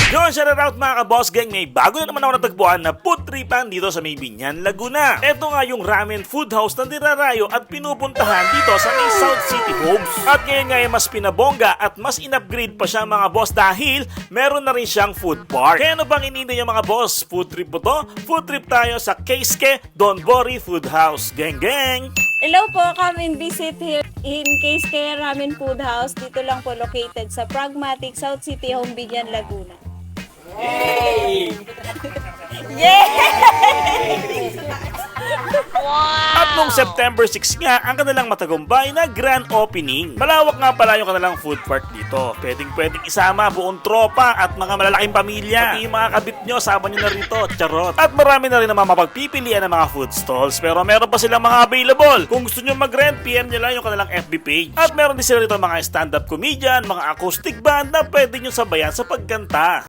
Yun, shout out mga ka-boss gang, may bago na naman ako natagpuan na food tripan dito sa may Binyan, Laguna. Ito nga yung ramen food house na nirarayo at pinupuntahan dito sa may South City Homes. At ngayon nga ay mas pinabongga at mas in-upgrade pa siya mga boss dahil meron na rin siyang food park. Kaya ano bang inintay niyo mga boss? Food trip po to? Food trip tayo sa Keisuke Don Bori Food House. Gang gang! Hello po, come and visit here in Keisuke Ramen Food House. Dito lang po located sa Pragmatic South City Home, Binyan, Laguna. Yay! At noong September 6 nga, ang kanilang matagumpay na grand opening. Malawak nga pala yung kanilang food park dito. Pwedeng isama buong tropa at mga malalaking pamilya. Pati yung mga kabit nyo, sama nyo na rito. Charot. At marami na rin naman mapagpipilian ng mga food stalls. Pero meron pa silang mga available. Kung gusto nyo mag-rent, PM nyo lang yung kanilang FB page. At meron din sila rito mga stand-up comedian, mga acoustic band na pwede nyo sabayan sa pagkanta.